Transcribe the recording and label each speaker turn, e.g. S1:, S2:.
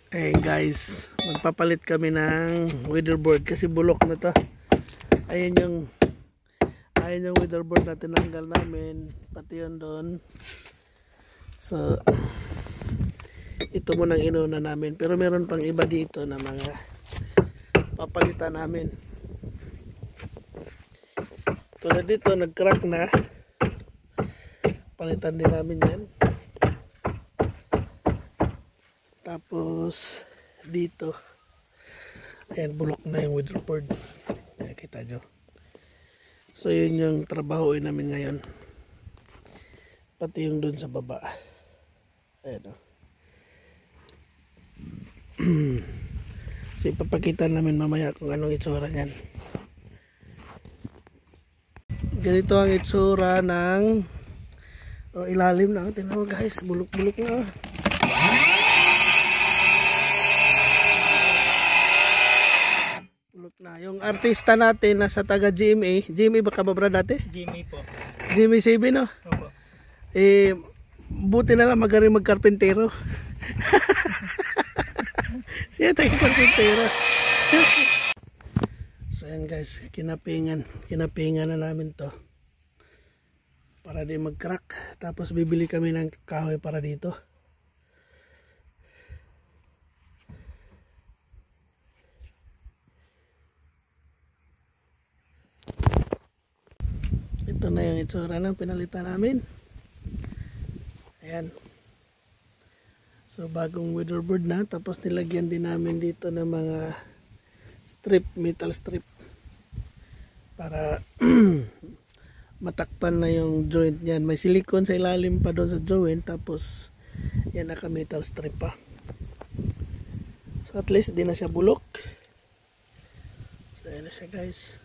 S1: Hey guys, magpapalit kami ng weatherboard kasi bulok na to. Ayan yung weatherboard na tinanggal namin, pati yun doon. So ito munang inuna namin, pero meron pang iba dito na mga papalitan namin. Tulad dito, nag-crack na, palitan din namin yan. Tapos dito, ayan, bulok na yung weatherboard. Ayan, kita nyo. So yun yung trabahoin namin ngayon, pati yung dun sa baba. Ayan o. So ipapakita namin mamaya kung anong itsura nyan. Ganito ang itsura ng ilalim na. Tingnan mo guys, bulok-bulok na. Bulok na. Yung artista natin nasa taga GMA. GMA ba kababra dati?
S2: GMA po.
S1: GMA 7 no?
S2: Opo.
S1: Buti na lang magaling magkarpentero. Siya tayo karpentero. So yan guys, kinapingan na namin to para di mag-crack. Tapos bibili kami ng kahoy para dito. Ito na yung itsura ng pinalitan namin. Ayan. So bagong weatherboard na, tapos nilagyan din namin dito ng mga strip, metal strip para matakpan na yung joint niyan. May silicone sa ilalim pa doon sa joint, tapos yan naka metal strip pa. So at least di na siya bulok. So ayan na siya guys.